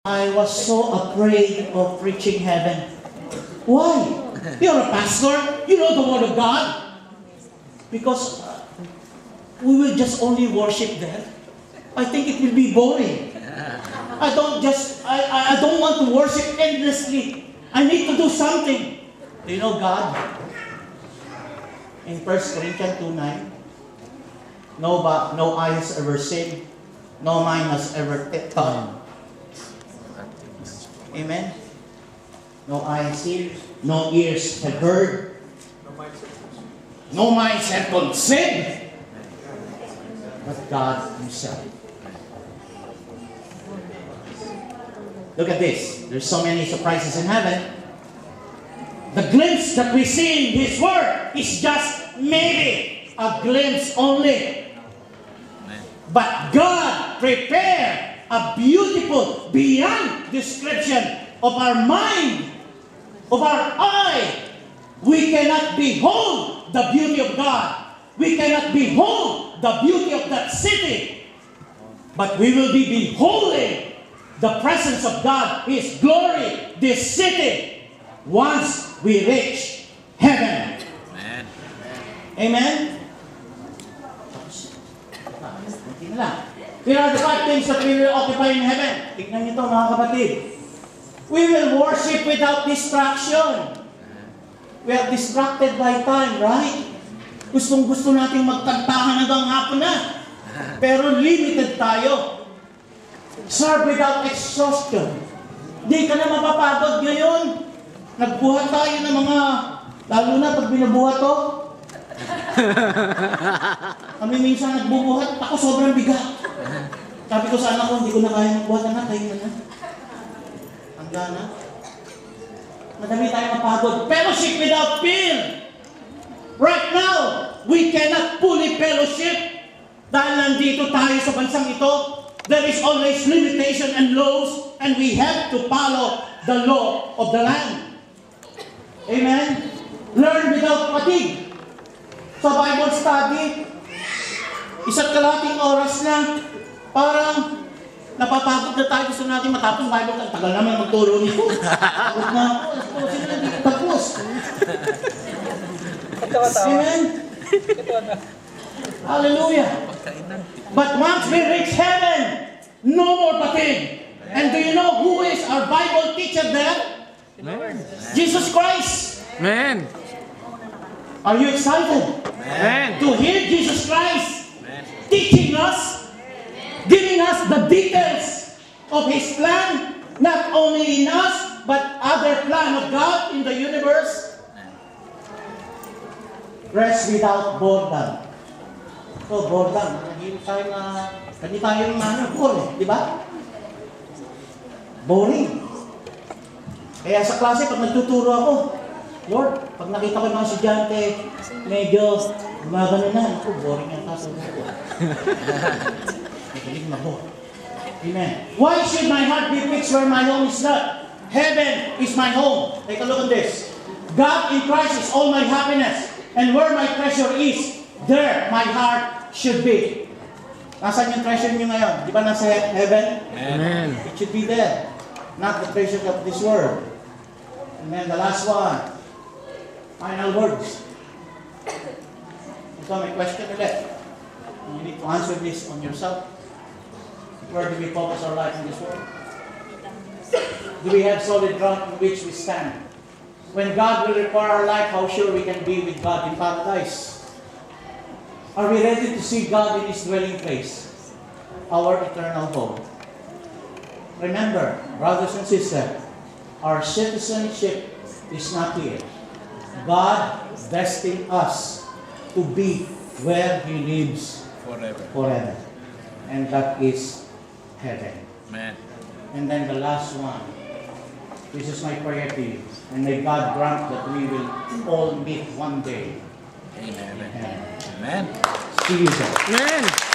I was so afraid of reaching heaven. Why? You're a pastor. You know the Word of God. Because we will just only worship there. I think it will be boring. I don't want to worship endlessly. I need to do something. Do you know God? In 1 Corinthians 2:9, no eye has ever seen, no mind has ever thought. Amen? No eyes seen, no ears have heard, no minds have conceived, but God Himself. Look at this. There's so many surprises in heaven. The glimpse that we see in His Word is just maybe a glimpse only. But God prepared a beautiful, beyond description of our mind, of our eye. We cannot behold the beauty of God. We cannot behold the beauty of that city. But we will be beholding the presence of God, His glory, this city, once we reach heaven. Amen. Amen? Here are the 5 things that we will occupy in heaven. Tignan niyo ito, mga kapatid. We will worship without distraction. We are distracted by time, right? Gustong-gusto nating magkantahan hanggang hapon na. Pero limited tayo. Serve without exhaustion. Di ka na mapapagod ngayon. Nagbuhat tayo ng mga, lalo na pag binubuhat to. Kami minsan nagbubuhat, ako sobrang bigat. Sabi ko sa anak ko, hindi ko na kaya magbuhat, anak, kayo na. Hanggang na. Madami tayo mapagod. Fellowship without fear. Right now, we cannot fully fellowship dahil nandito tayo sa bansang ito. There is always limitation and laws, and we have to follow the law of the land. Amen? Learn without fatigue. Sa Bible study, 1.5 oras na, parang napapagod na tayo. Gusto natin matapos Bible. Tagal naman magturo nito. Pagod na ako. Sino na dito tapos? Amen? Hallelujah. But once we reach heaven, no more fatigue. And do you know who is our Bible teacher there? Amen. Jesus Christ. Amen. Are you excited? Amen. To hear Jesus Christ Amen. teaching us, giving us the details of His plan, not only in us, but other plan of God in the universe. Rest without boredom. So, boredom. Hindi tayo bored, di ba? Boring. Kaya sa klase, pag nagtuturo ako, Lord, pag nakita ko yung mga estudyante, medyo gumagano na. Ako, boring yung kaso ko. Magaling na po. Amen. Why should my heart be fixed where my home is not? Heaven is my home. Take a look at this. God in Christ is all my happiness. And where my treasure is, there my heart should be. Nasaan yung treasure niyo ngayon? Di ba nasa heaven? Amen. It should be there. Not the treasure of this world. Amen. The last one. Final words. Ito, may question ulit. You need to answer this on yourself. Where do we focus our life in this world? Do we have solid ground on which we stand? When God will require our life, how sure we can be with God in paradise? Are we ready to see God in His dwelling place? Our eternal home. Remember, brothers and sisters, our citizenship is not here. God destined us to be where He lives forever. And that is heaven. Amen. And then the last one. This is my prayer to you. And may God grant that we will all meet one day. Amen. in heaven. Amen. See you there. Amen.